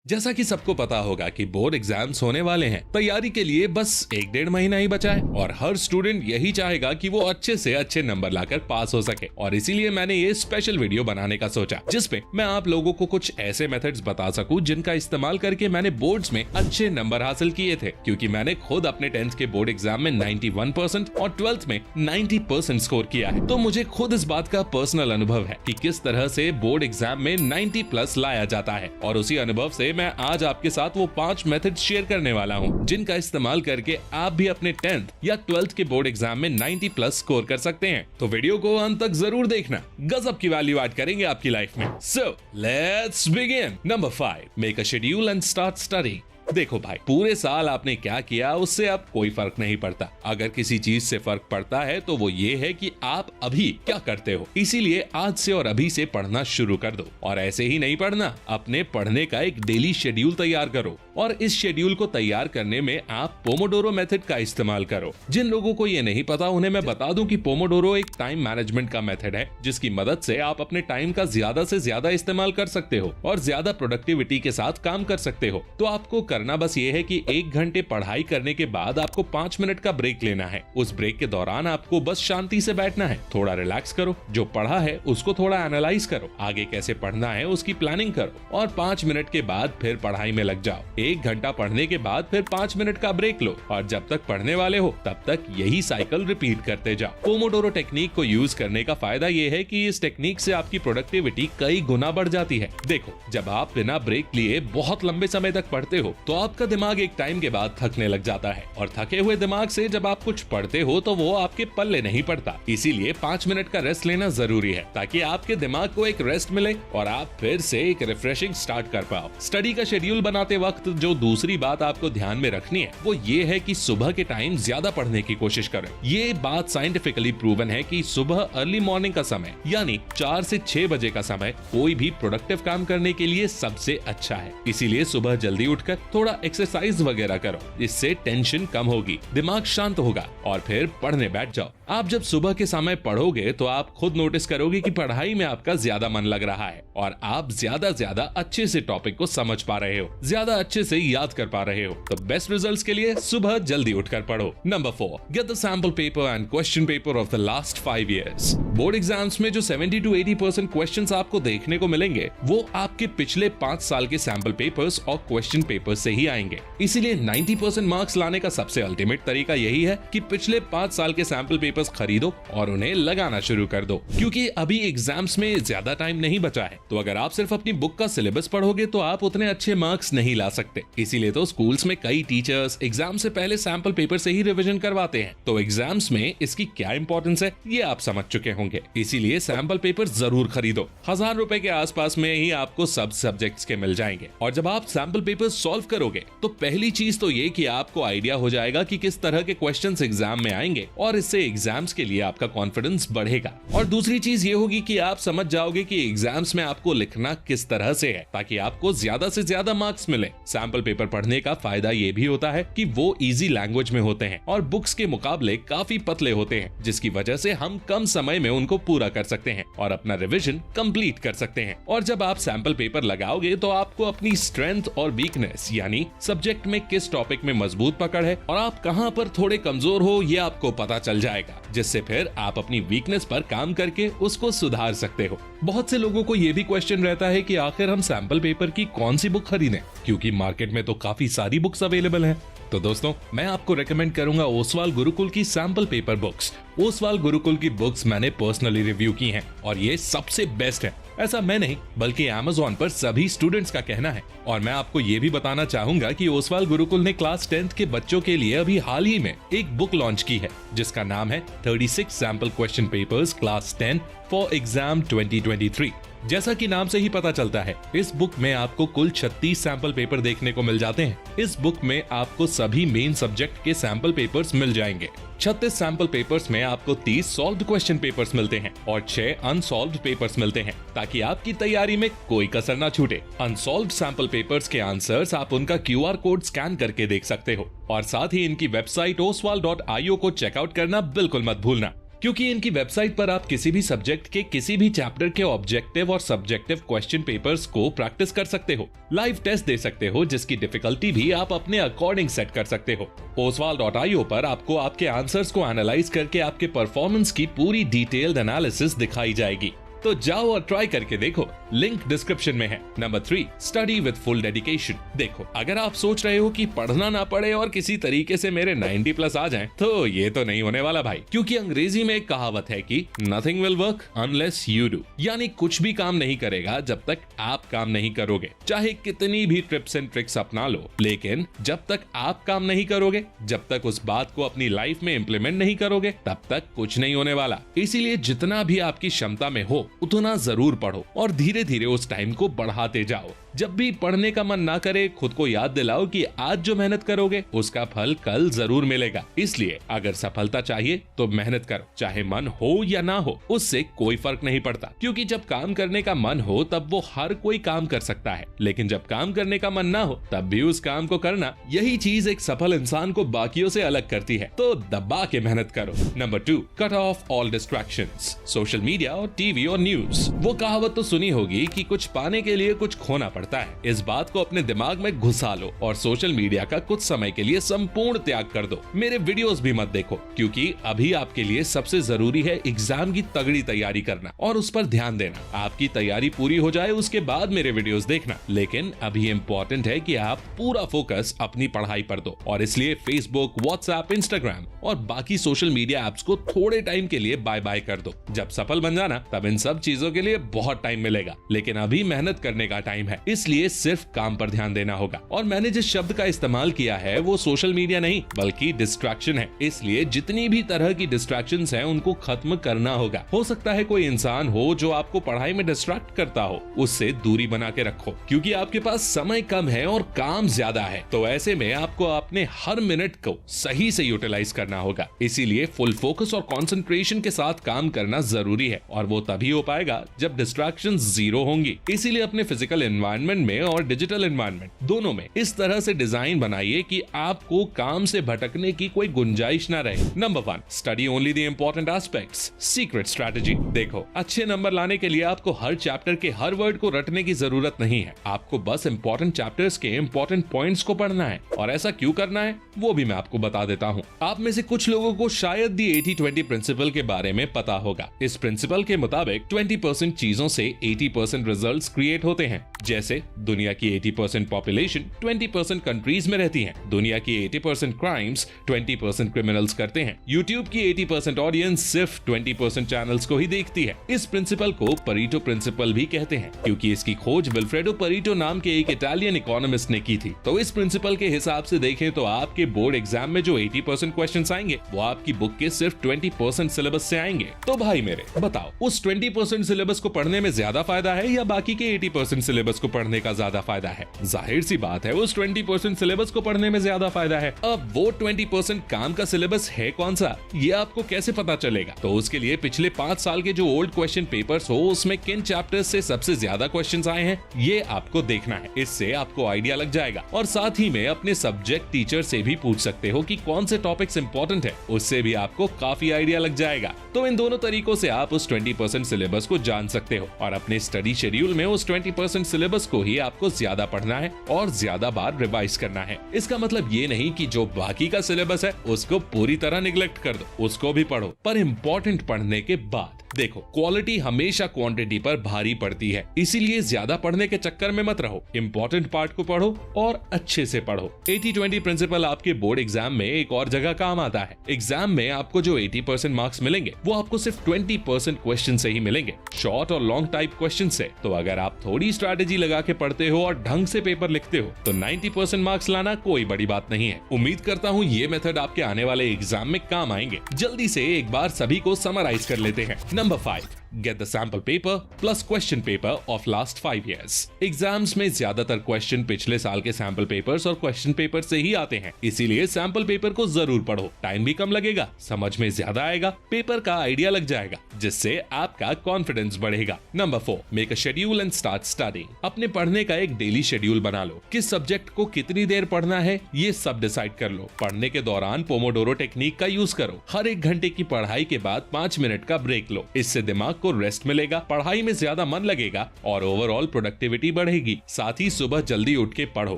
जैसा कि सबको पता होगा कि बोर्ड एग्जाम्स होने वाले हैं, तैयारी के लिए बस 1-1.5 महीना ही बचा है और हर स्टूडेंट यही चाहेगा कि वो अच्छे से अच्छे नंबर लाकर पास हो सके। और इसीलिए मैंने ये स्पेशल वीडियो बनाने का सोचा, जिसपे मैं आप लोगों को कुछ ऐसे मेथड्स बता सकूं जिनका इस्तेमाल करके मैंने बोर्ड्स में अच्छे नंबर हासिल किए थे, क्योंकि मैंने खुद अपने 10th के बोर्ड एग्जाम में 91% और 12th में 90% स्कोर किया है। तो मुझे खुद इस बात का पर्सनल अनुभव है कि किस तरह से बोर्ड एग्जाम में 90+ लाया जाता है, और उसी अनुभव से मैं आज आपके साथ वो 5 मेथड शेयर करने वाला हूँ जिनका इस्तेमाल करके आप भी अपने 10th या 12th के बोर्ड एग्जाम में 90+ स्कोर कर सकते हैं। तो वीडियो को अंत तक जरूर देखना, गजब की वैल्यू ऐड करेंगे आपकी लाइफ में। So let's begin. Number 5, make a schedule and start study. देखो भाई, पूरे साल आपने क्या किया उससे अब कोई फर्क नहीं पड़ता। अगर किसी चीज से फर्क पड़ता है तो वो ये है कि आप अभी क्या करते हो। इसीलिए आज से और अभी से पढ़ना शुरू कर दो। और ऐसे ही नहीं पढ़ना, अपने पढ़ने का एक डेली शेड्यूल तैयार करो। और इस शेड्यूल को तैयार करने में आप पोमोडोरो मेथड का इस्तेमाल करो। जिन लोगों को ये नहीं पता उन्हें मैं बता दूं कि पोमोडोरो एक टाइम मैनेजमेंट का मेथड है, जिसकी मदद से आप अपने टाइम का ज्यादा से ज्यादा इस्तेमाल कर सकते हो और ज्यादा प्रोडक्टिविटी के साथ काम कर सकते हो। तो आपको करना बस ये है कि 1 घंटे पढ़ाई करने के बाद आपको 5 मिनट का ब्रेक लेना है। उस ब्रेक के दौरान आपको बस शांति से बैठना है, थोड़ा रिलैक्स करो, जो पढ़ा है उसको थोड़ा एनालाइज करो, आगे कैसे पढ़ना है उसकी प्लानिंग करो और 5 मिनट के बाद फिर पढ़ाई में लग जाओ। 1 घंटा पढ़ने के बाद फिर 5 मिनट का ब्रेक लो और जब तक पढ़ने वाले हो तब तक यही साइकिल रिपीट करते जाओ। पोमोडोरो टेक्निक को यूज करने का फायदा ये है कि इस टेक्निक से आपकी प्रोडक्टिविटी कई गुना बढ़ जाती है। देखो, जब आप बिना ब्रेक लिए बहुत लंबे समय तक पढ़ते हो तो आपका दिमाग एक टाइम के बाद थकने लग जाता है, और थके हुए दिमाग से जब आप कुछ पढ़ते हो तो वो आपके पल्ले नहीं पड़ता। इसीलिए 5 मिनट का रेस्ट लेना जरूरी है, ताकि आपके दिमाग को एक रेस्ट मिले और आप फिर से एक रिफ्रेशिंग स्टार्ट कर पाओ। स्टडी का शेड्यूल बनाते वक्त जो दूसरी बात आपको ध्यान में रखनी है वो ये है कि सुबह के टाइम ज्यादा पढ़ने की कोशिश करें। ये बात साइंटिफिकली प्रूवन है कि सुबह अर्ली मॉर्निंग का समय यानी 4 से 6 बजे का समय कोई भी प्रोडक्टिव काम करने के लिए सबसे अच्छा है। इसीलिए सुबह जल्दी उठकर थोड़ा एक्सरसाइज वगैरह करो, इससे टेंशन कम होगी, दिमाग शांत होगा और फिर पढ़ने बैठ जाओ। आप जब सुबह के समय पढ़ोगे तो आप खुद नोटिस करोगे कि पढ़ाई में आपका ज्यादा मन लग रहा है और आप ज्यादा अच्छे से टॉपिक को समझ पा रहे हो, ज्यादा अच्छे से याद कर पा रहे हो। तो बेस्ट रिजल्ट्स के लिए सुबह जल्दी उठकर पढ़ो। Number 4, get the sample paper and question paper of the last 5 years। Board exams में जो 70 to 80% क्वेश्चंस आपको देखने को मिलेंगे वो आपके पिछले 5 साल के सैंपल पेपर्स और क्वेश्चन पेपर्स से ही आएंगे। इसीलिए 90% मार्क्स लाने का सबसे अल्टीमेट तरीका यही है कि पिछले 5 साल के सैंपल पेपर्स खरीदो और उन्हें लगाना शुरू कर दो, क्योंकि अभी एग्जाम्स में ज्यादा टाइम नहीं बचा है। तो अगर आप सिर्फ अपनी बुक का सिलेबस पढ़ोगे तो आप उतने अच्छे मार्क्स नहीं ला सकते। इसीलिए तो स्कूल्स में कई टीचर्स एग्जाम से पहले सैंपल पेपर से ही रिवीजन करवाते हैं। तो एग्जाम्स में इसकी क्या इंपॉर्टेंस है ये आप समझ चुके होंगे। इसीलिए सैंपल पेपर जरूर खरीदो। 1000 रुपए के आसपास में ही आपको सब सब्जेक्ट्स के मिल जाएंगे। और जब आप सैंपल पेपर सॉल्व करोगे तो पहली चीज तो ये कि आपको आइडिया हो जाएगा कि किस तरह के क्वेश्चंस एग्जाम में आएंगे और इससे एग्जाम्स के लिए आपका कॉन्फिडेंस बढ़ेगा। और दूसरी चीज ये होगी कि आप समझ जाओगे कि एग्जाम्स में आपको लिखना किस तरह से है, ताकि आपको ज्यादा से ज्यादा मार्क्स मिले। सैंपल पेपर पढ़ने का फायदा ये भी होता है कि वो इजी लैंग्वेज में होते हैं और बुक्स के मुकाबले काफी पतले होते हैं, जिसकी वजह से हम कम समय में उनको पूरा कर सकते हैं और अपना रिविजन कंप्लीट कर सकते हैं। और जब आप सैंपल पेपर लगाओगे तो आपको अपनी स्ट्रेंथ और वीकनेस यानी सब्जेक्ट में किस टॉपिक में मजबूत पकड़ है और आप कहां पर थोड़े कमजोर हो ये आपको पता चल जाएगा, जिससे फिर आप अपनी वीकनेस पर काम करके उसको सुधार सकते हो। बहुत से लोगों को ये भी क्वेश्चन रहता है कि आखिर हम सैंपल पेपर की कौन सी बुक खरीदें, क्योंकि मार्केट में तो काफी सारी बुक्स अवेलेबल हैं। तो दोस्तों, मैं आपको रेकमेंड करूंगा ओसवाल गुरुकुल की sample paper books. Oswal Gurukul की बुक्स मैंने पर्सनली रिव्यू की हैं और ये सबसे बेस्ट है। ऐसा मैं नहीं बल्कि Amazon पर सभी स्टूडेंट्स का कहना है। और मैं आपको ये भी बताना चाहूंगा कि ओसवाल गुरुकुल ने क्लास 10th के बच्चों के लिए अभी हाल ही में एक बुक लॉन्च की है, जिसका नाम है 36 sample question papers class 10 for exam 2023। जैसा कि नाम से ही पता चलता है, इस बुक में आपको कुल 36 सैंपल पेपर देखने को मिल जाते हैं। इस बुक में आपको सभी मेन सब्जेक्ट के सैंपल पेपर्स मिल जाएंगे। 36 सैंपल पेपर्स में आपको 30 सॉल्व्ड क्वेश्चन पेपर्स मिलते हैं और 6 अनसॉल्व्ड पेपर्स मिलते हैं, ताकि आपकी तैयारी में कोई कसर ना छूटे। अनसॉल्व्ड सैंपल पेपर्स के आंसर्स आप उनका QR कोड स्कैन करके देख सकते हो और साथ ही इनकी वेबसाइट oswal.io को चेकआउट करना बिल्कुल मत भूलना, क्योंकि इनकी वेबसाइट पर आप किसी भी सब्जेक्ट के किसी भी चैप्टर के ऑब्जेक्टिव और सब्जेक्टिव क्वेश्चन पेपर्स को प्रैक्टिस कर सकते हो, लाइव टेस्ट दे सकते हो जिसकी डिफिकल्टी भी आप अपने अकॉर्डिंग सेट कर सकते हो। osval.io पर आपको आपके आंसर्स को एनालाइज करके आपके परफॉर्मेंस की पूरी डिटेल्ड एनालिसिस दिखाई जाएगी। तो जाओ और ट्राई करके देखो, लिंक डिस्क्रिप्शन में है। Number 3, study with full dedication. देखो, अगर आप सोच रहे हो कि पढ़ना ना पड़े और किसी तरीके से मेरे 90+ आ जाएं, तो ये तो नहीं होने वाला भाई, क्योंकि अंग्रेजी में एक कहावत है कि nothing will work unless you do, यानी कुछ भी काम नहीं करेगा जब तक आप काम नहीं करोगे। चाहे कितनी भी ट्रिप्स एंड ट्रिक्स अपना लो, लेकिन जब तक आप काम नहीं करोगे, जब तक उस बात को अपनी लाइफ में इम्प्लीमेंट नहीं करोगे, तब तक कुछ नहीं होने वाला। इसीलिए जितना भी आपकी क्षमता में हो उतना जरूर पढ़ो और धीरे धीरे उस टाइम को बढ़ाते जाओ। जब भी पढ़ने का मन ना करे, खुद को याद दिलाओ कि आज जो मेहनत करोगे उसका फल कल जरूर मिलेगा। इसलिए अगर सफलता चाहिए तो मेहनत करो, चाहे मन हो या ना हो, उससे कोई फर्क नहीं पड़ता। क्योंकि जब काम करने का मन हो तब वो हर कोई काम कर सकता है, लेकिन जब काम करने का मन ना हो तब भी उस काम को करना, यही चीज एक सफल इंसान को बाकियों से अलग करती है। तो दबा के मेहनत करो। Number 2, cut off all distractions. Social media और टीवी और न्यूज। वो कहावत तो सुनी होगी कि कुछ पाने के लिए कुछ खोना पड़ता है। इस बात को अपने दिमाग में घुसा लो और सोशल मीडिया का कुछ समय के लिए संपूर्ण त्याग कर दो। मेरे वीडियोस भी मत देखो, क्योंकि अभी आपके लिए सबसे जरूरी है एग्जाम की तगड़ी तैयारी करना और उस पर ध्यान देना। आपकी तैयारी पूरी हो जाए उसके बाद मेरे वीडियोस देखना, लेकिन अभी इम्पोर्टेंट है कि आप पूरा फोकस अपनी पढ़ाई पर दो। और इसलिए फेसबुक, व्हाट्सएप, इंस्टाग्राम और बाकी सोशल मीडिया एप्स को थोड़े टाइम के लिए बाय बाय कर दो। जब सफल बन जाना तब इन सब चीजों के लिए बहुत टाइम मिलेगा, लेकिन अभी मेहनत करने का टाइम है, इसलिए सिर्फ काम पर ध्यान देना होगा। और मैंने जिस शब्द का इस्तेमाल किया है वो सोशल मीडिया नहीं बल्कि डिस्ट्रैक्शन है। इसलिए जितनी भी तरह की डिस्ट्रैक्शंस हैं उनको खत्म करना होगा। हो सकता है कोई इंसान हो जो आपको पढ़ाई में डिस्ट्रैक्ट करता हो, उससे दूरी बना के रखो, क्योंकि आपके पास समय कम है और काम ज्यादा है। तो ऐसे में आपको अपने हर मिनट को सही से यूटिलाइज करना होगा। इसीलिए फुल फोकस और कंसंट्रेशन के साथ काम करना जरूरी है, और वो तभी हो पाएगा जब डिस्ट्रैक्शन जीरो होंगी। इसीलिए अपने फिजिकल एनवायरनमेंट में और डिजिटल एनवायरनमेंट दोनों में इस तरह से डिजाइन बनाइए कि आपको काम से भटकने की कोई गुंजाइश ना रहे। Number 1, study only the important aspects. Secret strategy. देखो, अच्छे नंबर लाने के लिए आपको हर चैप्टर के हर वर्ड को रटने की जरूरत नहीं है। आपको बस इंपॉर्टेंट चैप्टर्स के इंपॉर्टेंट पॉइंट्स को पढ़ना है, और ऐसा क्यों करना है वो भी मैं आपको बता देता हूँ। आप में से कुछ लोगों को शायद दी 80-20 प्रिंसिपल के बारे में पता होगा। इस प्रिंसिपल के मुताबिक 20% चीजों से 80% रिजल्ट्स क्रिएट होते हैं। जैसे दुनिया की 80% पॉपुलेशन 20% कंट्रीज में रहती है। दुनिया की 80% क्राइम्स 20% क्रिमिनल्स करते हैं। यूट्यूब की 80% ऑडियंस सिर्फ 20% चैनल्स को ही देखती है। इस प्रिंसिपल को परीटो प्रिंसिपल भी कहते हैं, क्योंकि इसकी खोज विल्फ्रेडो परीटो नाम के एक इटालियन इकोनॉमिस्ट ने की थी। तो इस प्रिंसिपल के हिसाब से देखें तो आपके बोर्ड एग्जाम में जो 80% क्वेश्चंस आएंगे वो आपकी बुक के सिर्फ 20% सिलेबस से आएंगे। तो भाई मेरे, बताओ, उस 20% सिलेबस को पढ़ने में ज्यादा फायदा है या बाकी के 80% सिलेबस को पढ़ने का ज्यादा फायदा है? जाहिर सी बात है उस 20% सिलेबस को पढ़ने में ज्यादा फायदा है। अब वो 20% काम का सिलेबस है कौन सा, ये आपको कैसे पता चलेगा? तो उसके लिए पिछले 5 साल के जो ओल्ड क्वेश्चन पेपर्स हो उसमें किन चैप्टर्स से सबसे ज्यादा क्वेश्चंस आए हैं ये आपको देखना है। इससे आपको आइडिया लग जाएगा। और साथ ही में अपने सब्जेक्ट टीचर से भी पूछ सकते हो कि कौन से टॉपिक्स इंपॉर्टेंट है, उससे भी आपको काफी आइडिया लग जाएगा। तो इन दोनों तरीकों से आप उस 20% सिलेबस को जान सकते हो, और अपने स्टडी शेड्यूल में उस 20% सिलेबस को ही आपको ज्यादा पढ़ना है और ज्यादा बार रिवाइज करना है। इसका मतलब ये नहीं कि जो बाकी का सिलेबस है उसको पूरी तरह निगलेक्ट कर दो, उसको भी पढ़ो, पर इंपॉर्टेंट पढ़ने के बाद। देखो, क्वालिटी हमेशा क्वांटिटी पर भारी पड़ती है, इसीलिए ज्यादा पढ़ने के चक्कर में मत रहो। इंपॉर्टेंट पार्ट को पढ़ो और अच्छे से पढ़ो। 80-20 प्रिंसिपल आपके बोर्ड एग्जाम में एक और जगह काम आता है। एग्जाम में आपको जो 80% मार्क्स मिलेंगे वो आपको सिर्फ 20% क्वेश्चन से ही मिलेंगे, शॉर्ट और लॉन्ग टाइप क्वेश्चन से। तो अगर आप थोड़ी स्ट्रैटेजी लगा के पढ़ते हो और ढंग से पेपर लिखते हो तो 90% मार्क्स लाना कोई बड़ी बात नहीं है। उम्मीद करता हूँ ये मेथड आपके आने वाले एग्जाम में काम आएंगे। जल्दी से एक बार सभी को समराइज कर लेते हैं। Number 5, get the sample paper plus question paper of last 5 years। Exams में ज्यादातर क्वेश्चन पिछले साल के सैंपल पेपर्स और क्वेश्चन पेपर से ही आते हैं, इसीलिए सैंपल पेपर को जरूर पढ़ो। टाइम भी कम लगेगा, समझ में ज्यादा आएगा, पेपर का आइडिया लग जाएगा, जिससे आपका कॉन्फिडेंस बढ़ेगा। Number 4, make a schedule and start studying. अपने पढ़ने का एक डेली शेड्यूल बना लो। किस सब्जेक्ट को कितनी देर पढ़ना है ये सब डिसाइड कर लो। पढ़ने के दौरान पोमोडोरो टेक्निक का यूज करो। हर 1 घंटे की पढ़ाई के बाद 5 मिनट का ब्रेक लो। इससे दिमाग को रेस्ट मिलेगा, पढ़ाई में ज्यादा मन लगेगा और ओवरऑल प्रोडक्टिविटी बढ़ेगी। साथ ही सुबह जल्दी उठ के पढ़ो,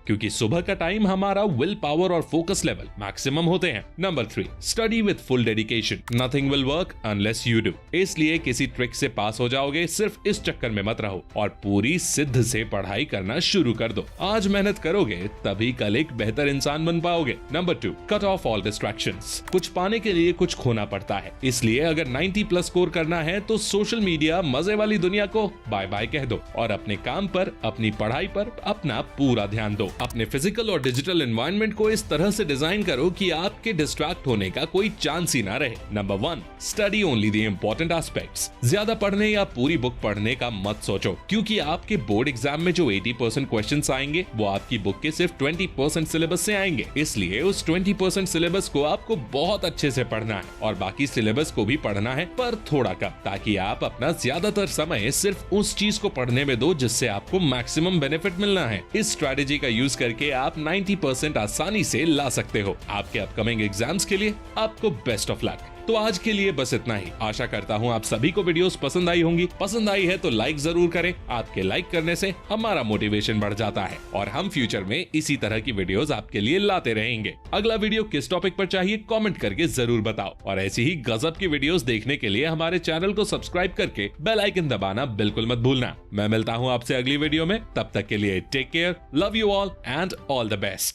क्योंकि सुबह का टाइम हमारा विल पावर और फोकस लेवल मैक्सिमम होते हैं। Number 3, study with full dedication. Nothing will work unless you do. इसलिए किसी ट्रिक से पास हो जाओगे सिर्फ इस चक्कर में मत रहो और पूरी सिद्ध से पढ़ाई करना शुरू कर दो। आज मेहनत करोगे तभी कल एक बेहतर इंसान बन पाओगे। Number 2, cut off all distractions. कुछ पाने के लिए कुछ खोना पड़ता है, इसलिए अगर 90+ स्कोर करना है तो सोशल मीडिया मजे वाली दुनिया को बाय बाय कह दो और अपने काम पर, अपनी पढ़ाई पर अपना पूरा ध्यान दो। अपने फिजिकल और डिजिटल एनवायरनमेंट को इस तरह से डिजाइन करो कि आपके डिस्ट्रैक्ट होने का कोई चांस ही ना रहे। Number 1, study only the important aspects. ज्यादा पढ़ने या पूरी बुक पढ़ने का मत सोचो, क्योंकि आपके बोर्ड एग्जाम में जो 80% क्वेश्चंस आएंगे वो आपकी बुक के सिर्फ 20% सिलेबस से आएंगे। इसलिए उस 20% सिलेबस को आपको बहुत अच्छे से पढ़ना है और बाकी सिलेबस को भी पढ़ना है, पर थोड़ा कम, ताकि आप अपना ज्यादातर समय सिर्फ उस चीज को पढ़ने में दो जिससे आपको मैक्सिमम बेनिफिट मिलना है। इस स्ट्रेटेजी का यूज करके आप 90% आसानी से ला सकते हो। आपके अपकमिंग एग्जाम्स के लिए आपको बेस्ट ऑफ लक। तो आज के लिए बस इतना ही। आशा करता हूँ आप सभी को वीडियोस पसंद आई होंगी। पसंद आई है तो लाइक जरूर करें। आपके लाइक करने से हमारा मोटिवेशन बढ़ जाता है और हम फ्यूचर में इसी तरह की वीडियोस आपके लिए लाते रहेंगे। अगला वीडियो किस टॉपिक पर चाहिए कमेंट करके जरूर बताओ और ऐसी ही गजब की वीडियोस देखने के लिए हमारे चैनल को सब्सक्राइब करके बेल आइकन दबाना बिल्कुल मत भूलना। मैं मिलता हूँ आपसे अगली वीडियो में, तब तक के लिए take care, love you all and all the best.